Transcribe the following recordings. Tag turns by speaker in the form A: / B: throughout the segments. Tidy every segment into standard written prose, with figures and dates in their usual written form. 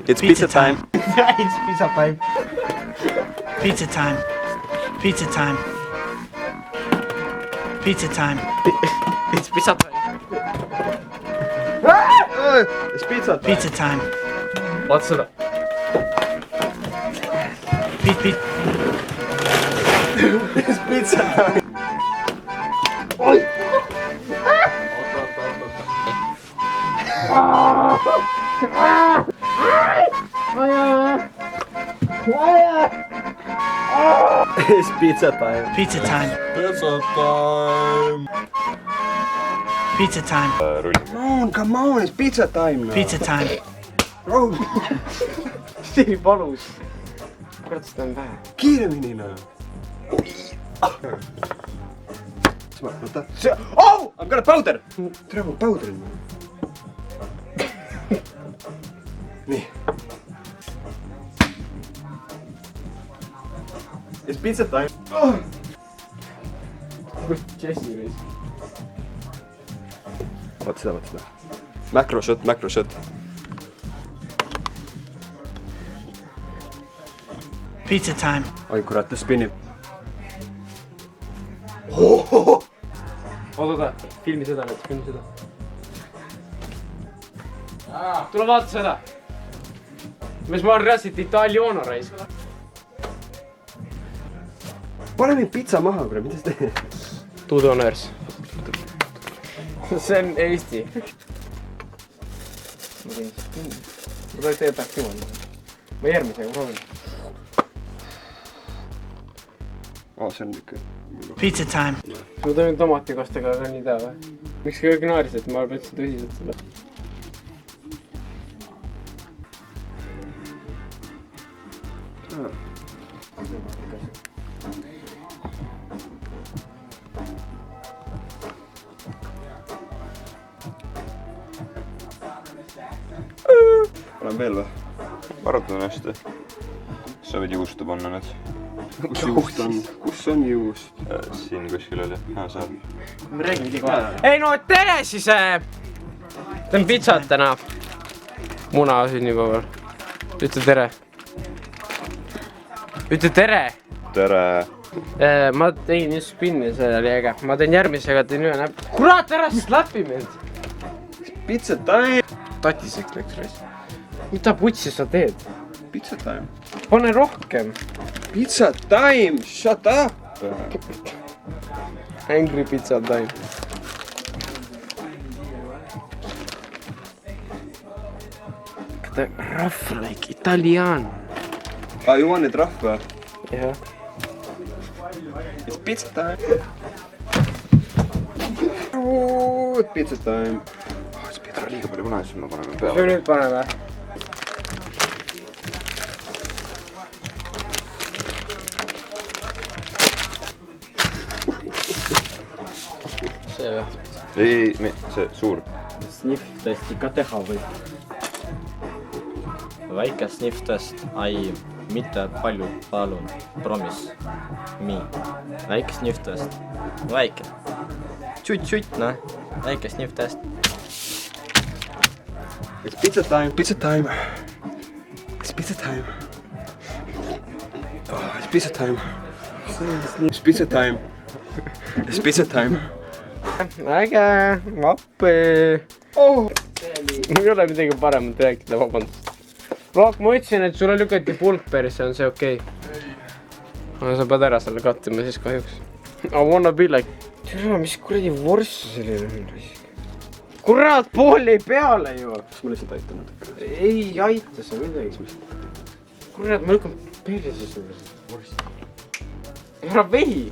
A: It's pizza time.
B: It's pizza time.
C: Pizza time. Pizza time. Pizza time.
B: It's pizza time.
A: It's pizza time.
C: Pizza time.
B: Vaata seda.
A: It's pizza time. It's pizza time.
C: Pizza time.
A: Pizza time.
C: Pizza time.
A: Come on, it's pizza time.
C: Pizza time.
A: Bro,
B: see nii valus. Kurat, seda on vähe.
A: kiiremini Võta.
B: Oh!
A: I'm gonna powder. Tere, mul powder on. Nii. It's pizza time.
B: Jesse reis.
A: Vaata seda. Macro shot.
C: Pizza time.
A: Oi kurat, ta spinnib.
B: Oota, filmi seda. Tule vaata seda. Mis ma olen reaalselt Italiano reis.
A: Pane mind pizza maha, kurat, mida sa teed?
B: Two donors. See on Eesti. Ma tegelikult peaks jumal. Ma järgmisega proovin.
A: See on ikka.
C: Pizza time.
B: Ma tõin tomatikostega, aga nii tea või? Miks kõik naarisid, ma võtsin tõsiselt selle.
A: Olen veel või?
D: Arutame hästi. Sa võid juustu panna need.
A: Kus juust on? Kus on juust?
D: Siin kuskil oli. Seal.
B: Ma räägingi kohe. Ei no tere siis! Teen pitsat täna. Muna sünnipäeval. Ütle tere. Ütle tere!
D: Tere!
B: Ma tegin just spinni, see oli äge. Ma teen järgmisega, teen ühe näpp. Kurat, ära slapi mind!
A: Pizza time!
B: Tatiseks läks reis. Mida putsi sa teed?
A: Pizza time!
B: Pane rohkem!
A: Pizza time! Shut up!
B: Angry pizza time. Rough like Italian.
A: You want it rough või?
B: Jah.
A: It's pizza time! Pizza time!
D: See Petra liiga palju muna, siis ma paneme peale.
B: Mis me nüüd paneme? See või?
D: Ei, see suur.
E: Sniff testi ka teha võib. Väike sniff test, mitte palju, palun, promise me. Väike sniff test, väike. Tšut-tšut, noh, väike sniff test.
A: It's pizza time! Pizza time! It's pizza time! It's pizza time! It's pizza time! It's pizza time!
B: Äge, appi. Mul ei ole midagi paremat rääkida, vabandust. Rook, ma ütlesin, et sulle lükati pulk perisse, on see okei? Aga sa pead ära selle kattima siis kahjuks. I wanna be like... Tere, mis kuradi vorst selline on? Kurat, pool jäi peale ju!
A: Kas ma lihtsalt aitan natuke?
B: Ei aita sa midagi. Kurat, ma lükkan perisse sulle seda vorsti. Ära vehi!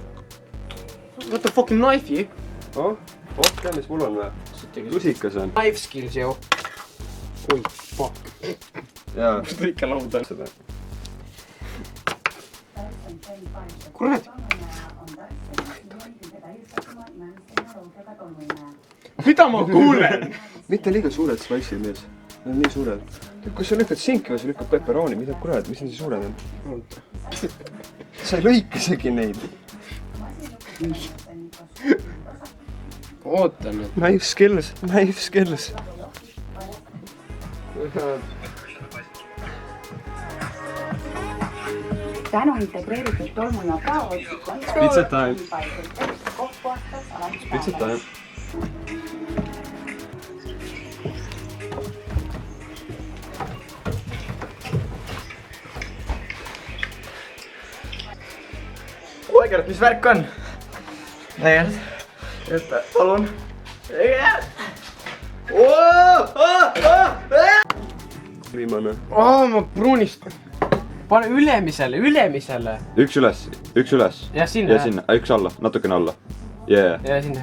B: What the fucking knife'i?
A: Oh, tead, mis mul on või? Lusikas on.
B: Knife skills, ju. Oi, fuck.
A: Jaa.
B: Mis ta ikka lauda on seda? Kurat! Mida ma kuulen?
A: Mitte liiga suured spice'i mees. Need on nii suured. Kui sa lükkad sinki või sa lükkad pepperoni, mida kurat, mis need suured on? Sa ei lõika isegi neid.
B: ootan nüüd .
A: Knife skills , knife skills .
F: tänu integreeritud tolmu ja praotsika
A: Pizza time . Pizza time .
E: Tegelikult , mis värk on ? Tegelikult , palun .
A: viimane .
B: ma pruunistan . pane ülemisele .
D: üks üles .
B: ja sinna .
D: ja sinna , üks alla , natukene alla . Yeah ,
B: ja sinna .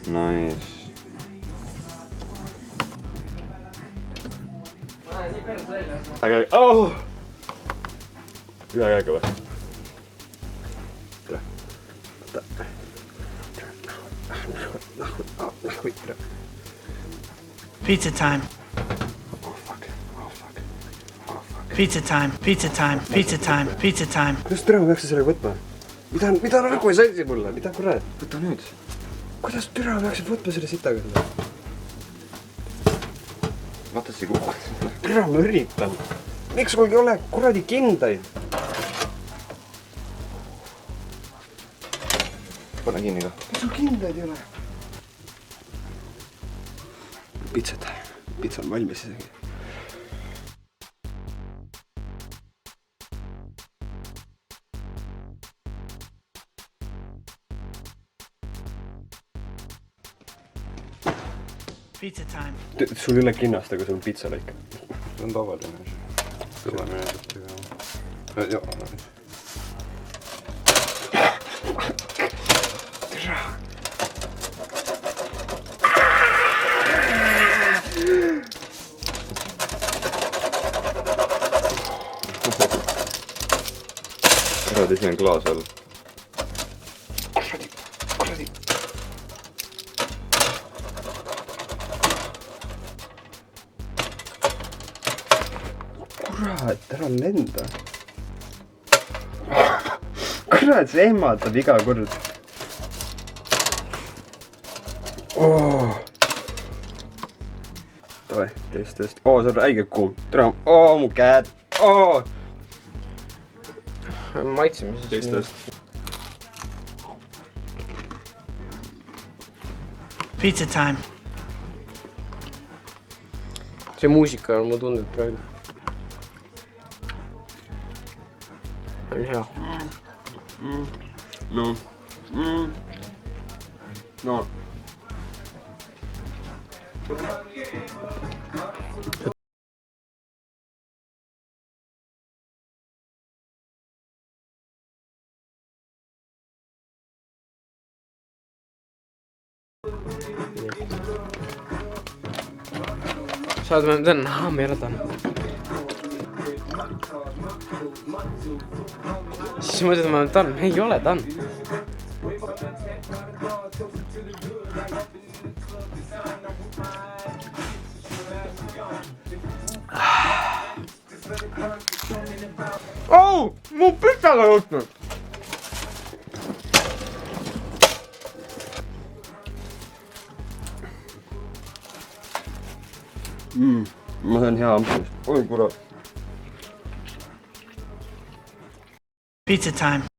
D: nice .
A: äge , oh . üle käega või ?
C: Pizza time. Pizza time, pizza time, pizza time, pizza time.
A: kuidas türa ma peaksin selle võtma ? mida nagu ei salsi mulle , mida kurat ?
D: võta nüüd .
A: kuidas türa ma peaksin võtma selle sitaga selle ?
D: vaata , see kukub .
A: türa ma üritan . miks mul ei ole kuradi kindaid ?
D: pane kinni ka .
A: miks sul kindaid ei ole ? pitsat , pitsa on valmis isegi .
C: Pizza time.
A: sul ei ole kinnast , aga sul on pitsalaik .
D: see on tavaline asi . kõvemine tõtti ka . jah . kuradi , siin on klaas all .
A: kurat , ära lenda . kurat , see ehmatab iga kord oh. . davai , teistest . oo , see on räige kuum . tere , mu käed oh. .
B: maitseme siis .
A: teistest .
C: Pizza time.
B: see muusika on mu tunded praegu . on hea .
A: no no .
B: saad me täna , ma ei ole täna . siis mõtled , ma olen done , ei ole done . oh , mu pitsaga juhtunud .
A: ma saan hea ampsust . oi kurat .
C: Pizza time.